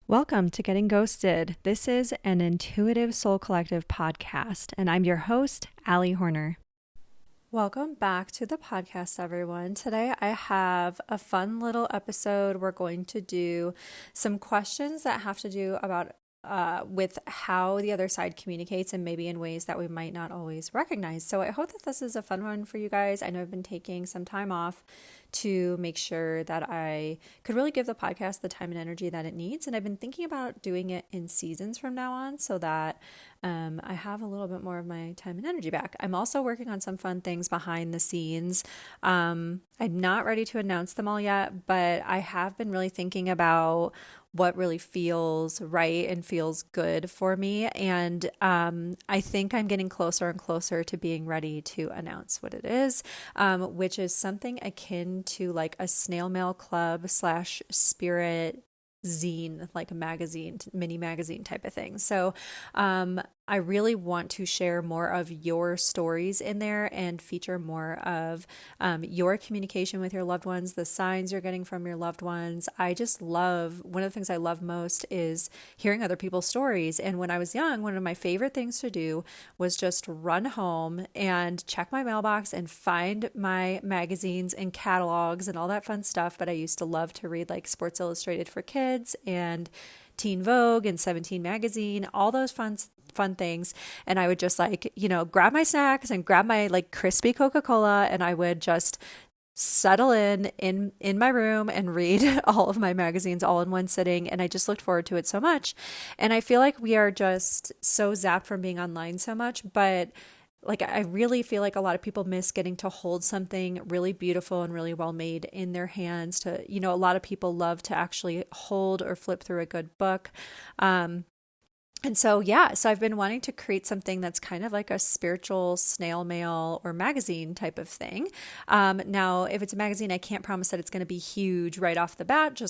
Welcome to Getting Ghosted. This is an Intuitive Soul Collective podcast, and I'm your host, Allie Horner. Welcome back to the podcast, everyone. Today I have a fun little episode. We're going to do some questions that have to do about with how the other side communicates and maybe in ways that we might not always recognize. So I hope that this is a fun one for you guys. I know I've been taking some time off to make sure that I could really give the podcast the time and energy that it needs. And I've been thinking about doing it in seasons from now on so that I have a little bit more of my time and energy back. I'm also working on some fun things behind the scenes. I'm not ready to announce them all yet, but I have been really thinking about what really feels right and feels good for me. And I think I'm getting closer and closer to being ready to announce what it is, which is something akin to like a snail mail club slash spirit zine, like a magazine, mini magazine type of thing. So I really want to share more of your stories in there and feature more of your communication with your loved ones, the signs you're getting from your loved ones. I just love, one of the things I love most is hearing other people's stories. And when I was young, one of my favorite things to do was just run home and check my mailbox and find my magazines and catalogs and all that fun stuff. But I used to love to read like Sports Illustrated for kids and Teen Vogue and 17 magazine, all those fun things. And I would just like, grab my snacks and grab my like crispy Coca-Cola, and I would just settle in my room and read all of my magazines all in one sitting. And I just looked forward to it so much. And I feel like we are just so zapped from being online so much, but like I really feel like a lot of people miss getting to hold something really beautiful and really well made in their hands. To, a lot of people love to actually hold or flip through a good book. And so, so I've been wanting to create something that's kind of like a spiritual snail mail or magazine type of thing. Now, if it's a magazine, I can't promise that it's going to be huge right off the bat,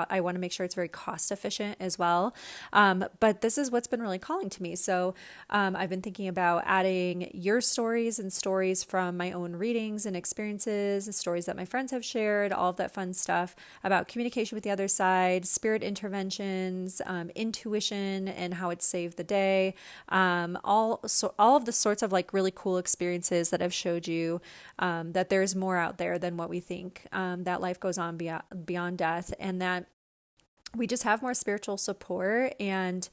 I want to make sure it's very cost efficient as well. But this is what's been really calling to me. So I've been thinking about adding your stories and stories from my own readings and experiences, the stories that my friends have shared, all of that fun stuff about communication with the other side, spirit interventions, intuition, and how it saved the day. All of the sorts of like really cool experiences that I've showed you, that there's more out there than what we think, that life goes on beyond death, and that we just have more spiritual support and,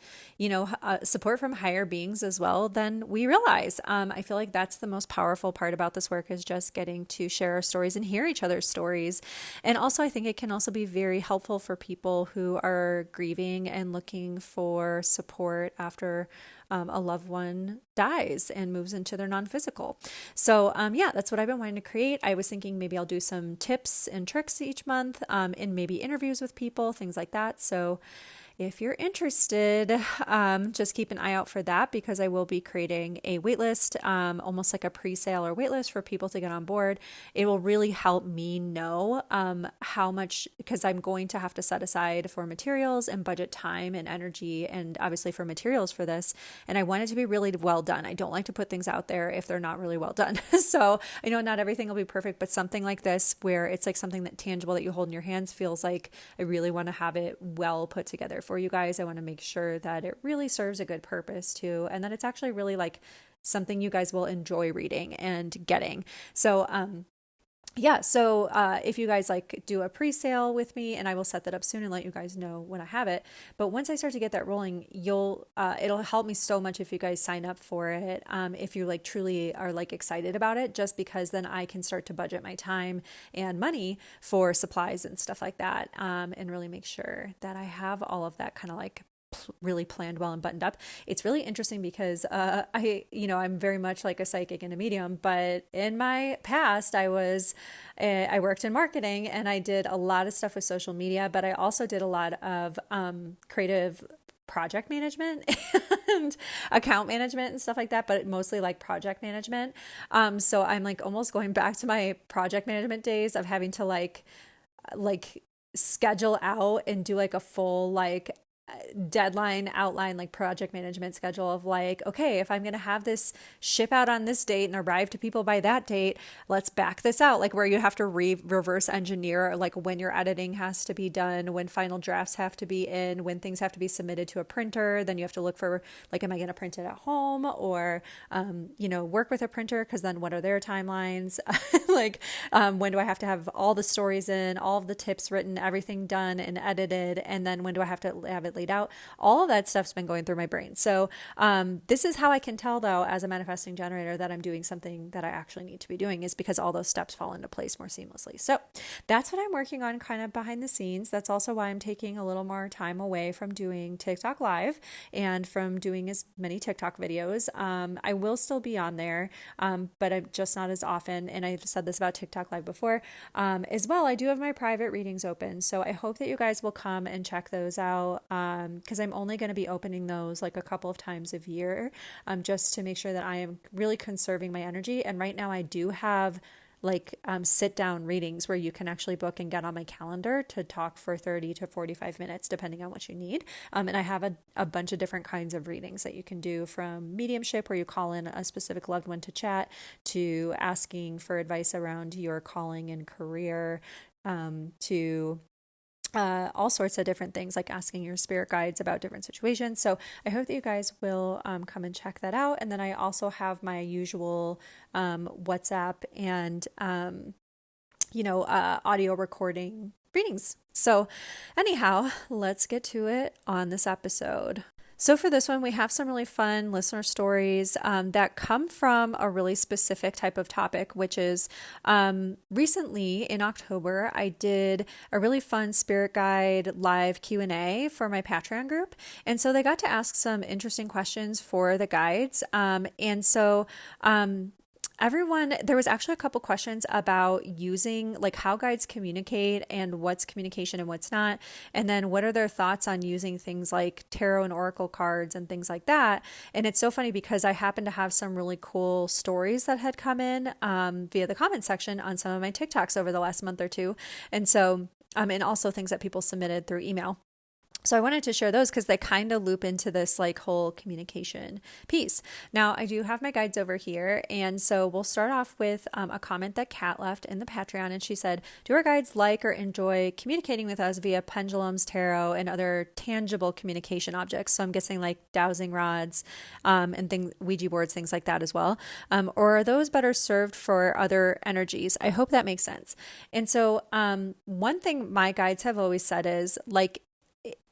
support from higher beings as well than we realize. I feel like that's the most powerful part about this work, is just getting to share our stories and hear each other's stories. And also, I think it can also be very helpful for people who are grieving and looking for support after a loved one dies and moves into their non-physical. So that's what I've been wanting to create. I was thinking maybe I'll do some tips and tricks each month, and maybe interviews with people, things like that. So if you're interested, just keep an eye out for that, because I will be creating a waitlist, almost like a pre-sale or waitlist for people to get on board. It will really help me know how much, because I'm going to have to set aside for materials and budget time and energy, and obviously for materials for this. And I want it to be really well done. I don't like to put things out there if they're not really well done. So I know not everything will be perfect, but something like this, where it's like something that tangible that you hold in your hands, feels like I really want to have it well put together for you guys. I want to make sure that it really serves a good purpose too, and that it's actually really like something you guys will enjoy reading and getting. So if you guys like do a pre-sale with me, and I will set that up soon and let you guys know when I have it. But once I start to get that rolling, it'll help me so much if you guys sign up for it. If you like truly are like excited about it, just because then I can start to budget my time and money for supplies and stuff like that. And really make sure that I have all of that kind of like really planned well and buttoned up. It's really interesting because I'm very much like a psychic and a medium, but in my past I worked in marketing, and I did a lot of stuff with social media, but I also did a lot of creative project management and account management and stuff like that, but mostly like project management. So I'm like almost going back to my project management days of having to like schedule out and do like a full like deadline outline, like project management schedule of like, okay, if I'm going to have this ship out on this date and arrive to people by that date, let's back this out. Like where you have to reverse engineer, like when your editing has to be done, when final drafts have to be in, when things have to be submitted to a printer. Then you have to look for like, am I going to print it at home or, work with a printer? Cause then what are their timelines? Like, when do I have to have all the stories in, all of the tips written, everything done and edited? And then when do I have to have it laid out? All of that stuff's been going through my brain. So this is how I can tell, though, as a manifesting generator, that I'm doing something that I actually need to be doing, is because all those steps fall into place more seamlessly. So that's what I'm working on kind of behind the scenes. That's also why I'm taking a little more time away from doing TikTok live and from doing as many TikTok videos. I will still be on there, but I'm just not as often. And I've said this about TikTok live before as well. I do have my private readings open. So I hope that you guys will come and check those out, because I'm only going to be opening those like a couple of times a year, just to make sure that I am really conserving my energy. And right now I do have like sit down readings where you can actually book and get on my calendar to talk for 30 to 45 minutes, depending on what you need. And I have a bunch of different kinds of readings that you can do, from mediumship, where you call in a specific loved one to chat, to asking for advice around your calling and career, to all sorts of different things, like asking your spirit guides about different situations. So I hope that you guys will come and check that out. And then I also have my usual WhatsApp and audio recording readings. So anyhow, let's get to it on this episode. So for this one, we have some really fun listener stories that come from a really specific type of topic, which is recently in October, I did a really fun spirit guide live Q&A for my Patreon group. And so they got to ask some interesting questions for the guides. There was actually a couple questions about using, like, how guides communicate and what's communication and what's not. And then what are their thoughts on using things like tarot and oracle cards and things like that. And it's so funny because I happen to have some really cool stories that had come in via the comment section on some of my TikToks over the last month or two. And so, and also things that people submitted through email. So I wanted to share those because they kind of loop into this like whole communication piece. Now I do have my guides over here. And so we'll start off with a comment that Kat left in the Patreon. And she said, do our guides like or enjoy communicating with us via pendulums, tarot, and other tangible communication objects? So I'm guessing like dowsing rods and Ouija boards, things like that as well. Or are those better served for other energies? I hope that makes sense. And so one thing my guides have always said is, like,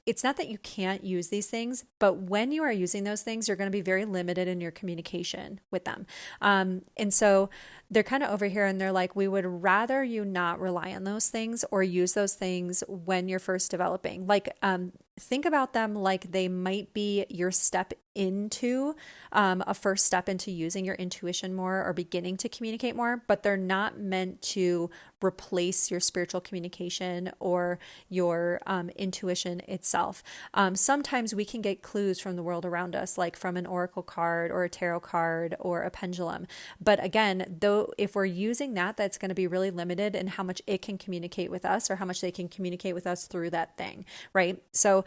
it's not that you can't use these things, but when you are using those things, you're going to be very limited in your communication with them. And so they're kind of over here and they're like, we would rather you not rely on those things or use those things when you're first developing. Like, think about them like they might be your step into a first step into using your intuition more or beginning to communicate more, but they're not meant to replace your spiritual communication or your intuition itself. Sometimes we can get clues from the world around us, like from an oracle card or a tarot card or a pendulum. But again, though, if we're using that, that's going to be really limited in how much it can communicate with us or how much they can communicate with us through that thing, right? So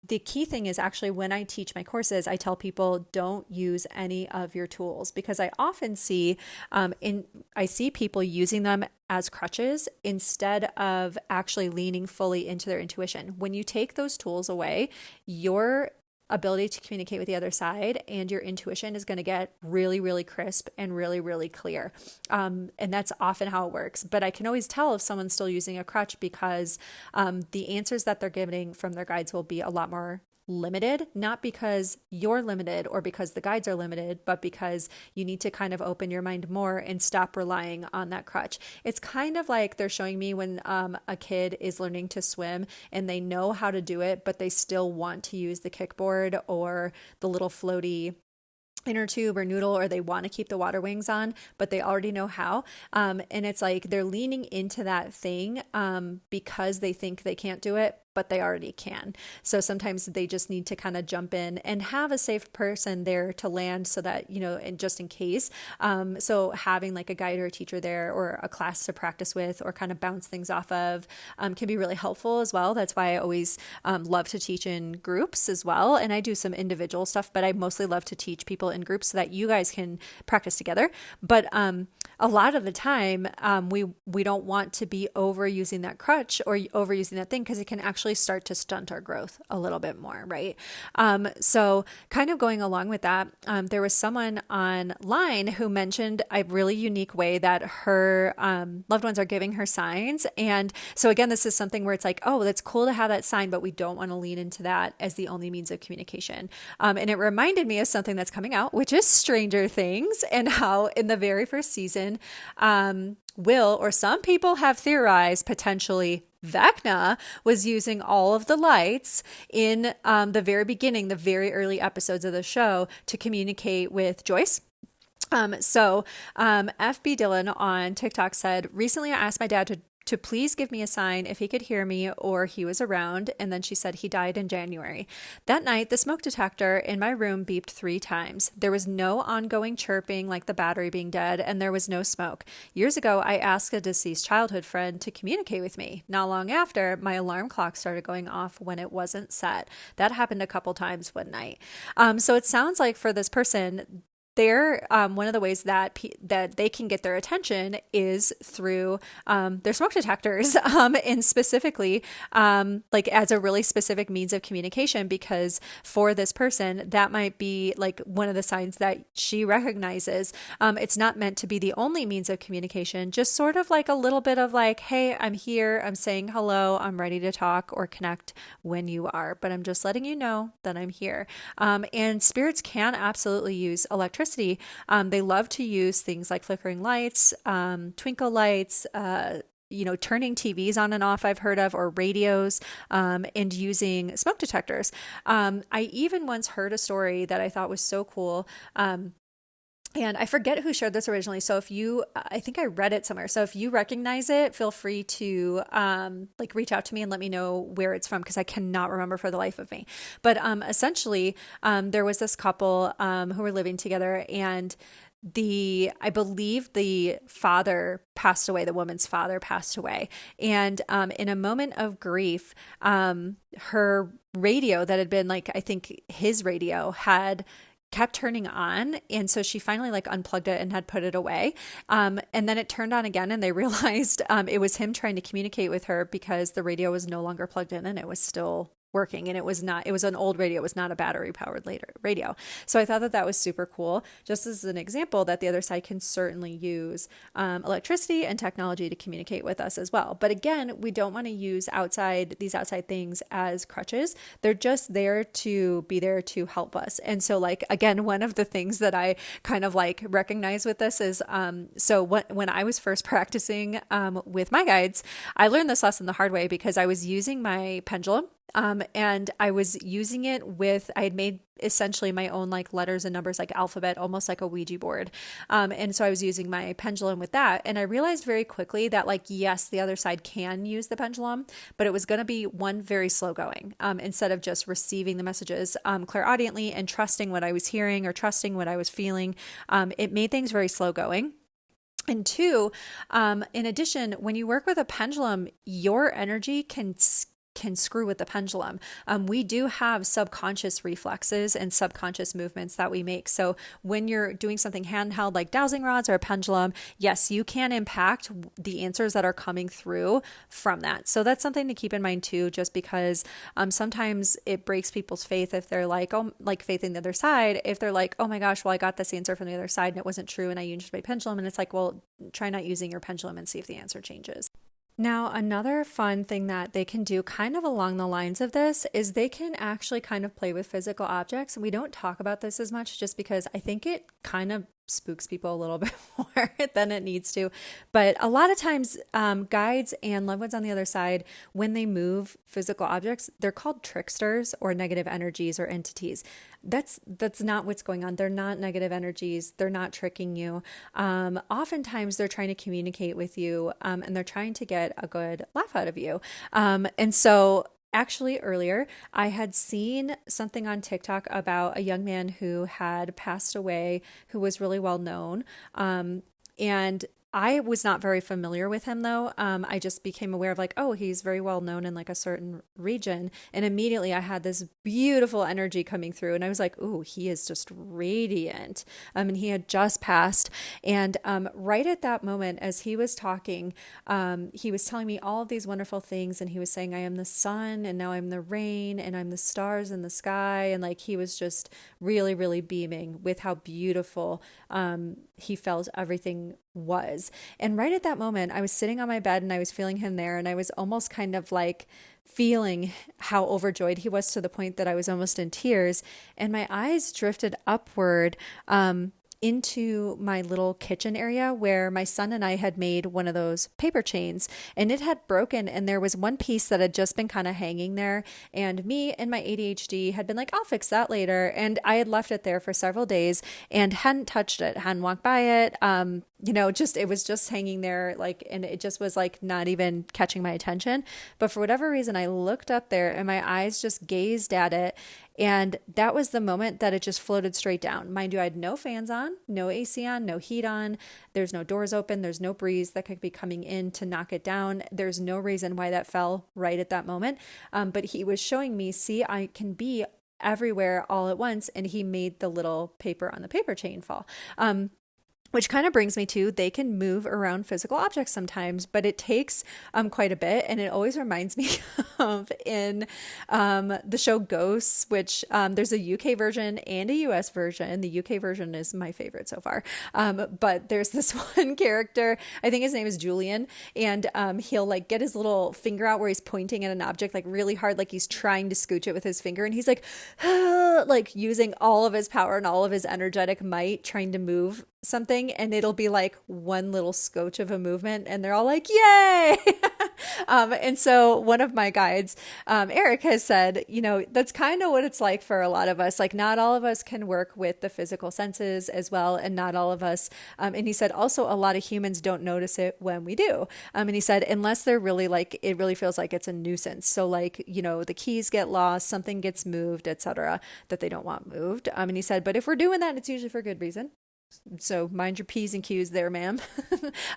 the key thing is actually when I teach my courses, I tell people don't use any of your tools, because I often see I see people using them as crutches instead of actually leaning fully into their intuition. When you take those tools away, your ability to communicate with the other side and your intuition is going to get really, really crisp and really, really clear. And that's often how it works. But I can always tell if someone's still using a crutch because the answers that they're getting from their guides will be a lot more limited, not because you're limited or because the guides are limited, but because you need to kind of open your mind more and stop relying on that crutch. It's kind of like they're showing me when a kid is learning to swim and they know how to do it, but they still want to use the kickboard or the little floaty inner tube or noodle, or they want to keep the water wings on, but they already know how. And it's like they're leaning into that thing because they think they can't do it, but they already can. So sometimes they just need to kind of jump in and have a safe person there to land so that, and just in case. So having like a guide or a teacher there or a class to practice with or kind of bounce things off of can be really helpful as well. That's why I always love to teach in groups as well. And I do some individual stuff, but I mostly love to teach people in groups so that you guys can practice together. But a lot of the time, we don't want to be overusing that crutch or overusing that thing because it can actually start to stunt our growth a little bit more, right? So kind of going along with that, there was someone online who mentioned a really unique way that her loved ones are giving her signs. And so again, this is something where it's like, oh, that's cool to have that sign, but we don't want to lean into that as the only means of communication. And it reminded me of something that's coming out, which is Stranger Things, and how in the very first season, Will, or some people have theorized potentially Vecna was using all of the lights in the very beginning, the very early episodes of the show to communicate with Joyce. So FB Dylan on TikTok said, recently I asked my dad to please give me a sign if he could hear me or he was around. And then she said he died in January. That night, the smoke detector in my room beeped 3 times. There was no ongoing chirping like the battery being dead, and there was no smoke. Years ago, I asked a deceased childhood friend to communicate with me. Not long after, my alarm clock started going off when it wasn't set. That happened a couple times one night. So it sounds like for this person, they're one of the ways that that they can get their attention is through their smoke detectors, and specifically like as a really specific means of communication, because for this person that might be like one of the signs that she recognizes. It's not meant to be the only means of communication, just sort of like a little bit of like, hey, I'm here, I'm saying hello, I'm ready to talk or connect when you are, but I'm just letting you know that I'm here. And spirits can absolutely use electricity. They love to use things like flickering lights, twinkle lights, turning TVs on and off, I've heard of, or radios, and using smoke detectors. I even once heard a story that I thought was so cool. And I forget who shared this originally. So I think I read it somewhere. So if you recognize it, feel free to reach out to me and let me know where it's from, because I cannot remember for the life of me. But essentially, there was this couple who were living together, and I believe the father passed away, the woman's father passed away. And in a moment of grief, her radio that had been like, I think his radio had kept turning on. And so she finally unplugged it and had put it away. And then it turned on again, and they realized it was him trying to communicate with her because the radio was no longer plugged in and it was still working. And it was an old radio. It was not a battery powered radio. So I thought that was super cool, just as an example that the other side can certainly use electricity and technology to communicate with us as well. But again, we don't want to use these outside things as crutches. They're just there to be there to help us. And so again, one of the things that I kind of recognize with this is, so when I was first practicing with my guides, I learned this lesson the hard way because I was using my pendulum. And I was using it I had made essentially my own letters and numbers, alphabet, almost like a Ouija board. And so I was using my pendulum with that. And I realized very quickly that yes, the other side can use the pendulum, but it was going to be very slow going, instead of just receiving the messages clairaudiently and trusting what I was hearing or trusting what I was feeling. It made things very slow going. And 2, in addition, when you work with a pendulum, your energy can screw with the pendulum. We do have subconscious reflexes and subconscious movements that we make. So when you're doing something handheld like dowsing rods or a pendulum, yes, you can impact the answers that are coming through from that. So that's something to keep in mind too, just because sometimes it breaks people's faith if they're faith in the other side. If they're oh my gosh, well, I got this answer from the other side and it wasn't true and I used my pendulum, and it's well, try not using your pendulum and see if the answer changes. Now, another fun thing that they can do kind of along the lines of this is they can actually kind of play with physical objects. And we don't talk about this as much just because I think it kind of spooks people a little bit more than it needs to. But a lot of times guides and loved ones on the other side, when they move physical objects, they're called tricksters or negative energies or entities. That's not what's going on. They're not negative energies. They're not tricking you. Oftentimes they're trying to communicate with you, and they're trying to get a good laugh out of you. And so actually earlier, I had seen something on TikTok about a young man who had passed away, who was really well known. And I was not very familiar with him though. I just became aware of like, oh, he's very well known in like a certain region. And immediately I had this beautiful energy coming through. And I was like, oh, he is just radiant. And he had just passed. And right at that moment, as he was talking, he was telling me all of these wonderful things. And he was saying, I am the sun, and now I'm the rain, and I'm the stars in the sky. And like he was just really, really beaming with how beautiful he felt everything was. And right at that moment, I was sitting on my bed and I was feeling him there, and I was almost kind of like feeling how overjoyed he was to the point that I was almost in tears. And my eyes drifted upward into my little kitchen area where my son and I had made one of those paper chains, and it had broken, and there was one piece that had just been kind of hanging there, and me and my ADHD had been like, I'll fix that later. And I had left it there for several days and hadn't touched it, hadn't walked by it. Just it was just hanging there, like, and it just was like not even catching my attention. But for whatever reason, I looked up there and my eyes just gazed at it. And that was the moment that it just floated straight down. Mind you, I had no fans on, no AC on, no heat on. There's no doors open. There's no breeze that could be coming in to knock it down. There's no reason why that fell right at that moment. But he was showing me, see, I can be everywhere all at once. And he made the little paper on the paper chain fall. Which kind of brings me to, they can move around physical objects sometimes, but it takes quite a bit. And it always reminds me of in the show Ghosts, which there's a UK version and a US version. The UK version is my favorite so far. But there's this one character, I think his name is Julian, and he'll like get his little finger out where he's pointing at an object like really hard, like he's trying to scooch it with his finger. And he's like, like using all of his power and all of his energetic might trying to move something, and it'll be like one little scotch of a movement, and they're all like, yay. And so one of my guides, Eric, has said, that's kind of what it's like for a lot of us. Like not all of us can work with the physical senses as well, and not all of us. And he said also a lot of humans don't notice it when we do. And he said, unless they're really like, it really feels like it's a nuisance. So like, the keys get lost, something gets moved, etc., that they don't want moved. And he said, but if we're doing that, it's usually for good reason. So mind your P's and Q's there, ma'am.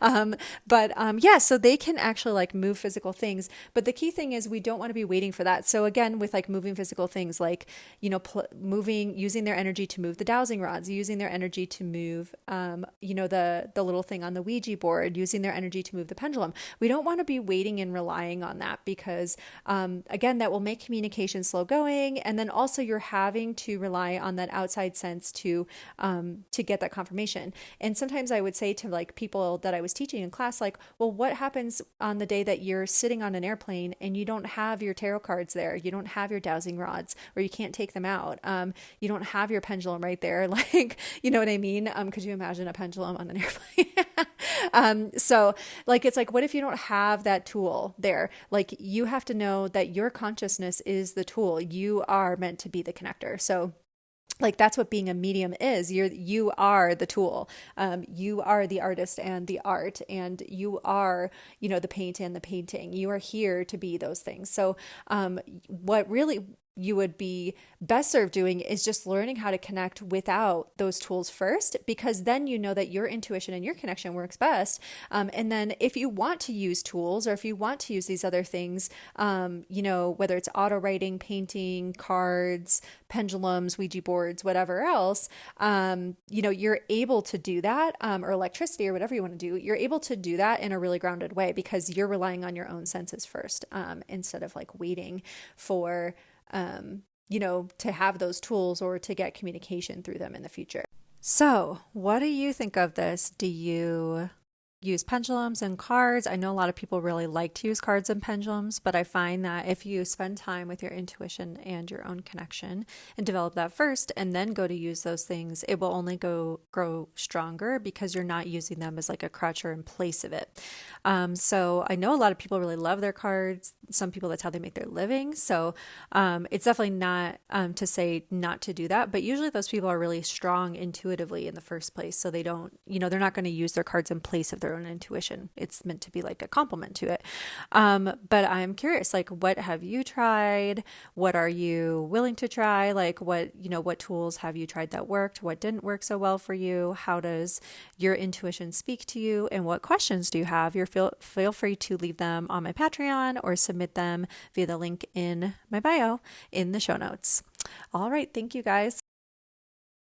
Yeah, so they can actually like move physical things. But the key thing is we don't want to be waiting for that. So again, with like moving physical things, like, using their energy to move the dowsing rods, using their energy to move, the little thing on the Ouija board, using their energy to move the pendulum. We don't want to be waiting and relying on that because, again, that will make communication slow going. And then also you're having to rely on that outside sense to get that confirmation. And sometimes I would say to like people that I was teaching in class, like, well, what happens on the day that you're sitting on an airplane and you don't have your tarot cards there, you don't have your dowsing rods, or you can't take them out, you don't have your pendulum right there, like, you know what I mean? Could you imagine a pendulum on an airplane? So like, it's like, what if you don't have that tool there? Like you have to know that your consciousness is the tool. You are meant to be the connector. So like that's what being a medium is. You are the tool. You are the artist and the art, and you are, the paint and the painting. You are here to be those things. So what really you would be best served doing is just learning how to connect without those tools first, because then you know that your intuition and your connection works best. And then if you want to use tools, or if you want to use these other things, whether it's auto writing, painting, cards, pendulums, Ouija boards, whatever else, you're able to do that, or electricity or whatever you want to do, you're able to do that in a really grounded way because you're relying on your own senses first, instead of like waiting for to have those tools or to get communication through them in the future. So what do you think of this? Do you use pendulums and cards? I know a lot of people really like to use cards and pendulums, but I find that if you spend time with your intuition and your own connection and develop that first and then go to use those things, it will only grow stronger because you're not using them as like a crutch or in place of it. So I know a lot of people really love their cards, some people, that's how they make their living. So it's definitely not to say not to do that, but usually those people are really strong intuitively in the first place. So they don't, they're not going to use their cards in place of their own intuition. It's meant to be like a complement to it. But I'm curious, like, what have you tried? What are you willing to try? Like, what tools have you tried that worked? What didn't work so well for you? How does your intuition speak to you? And what questions do you have? Feel free to leave them on my Patreon or submit them via the link in my bio in the show notes. All right. Thank you guys.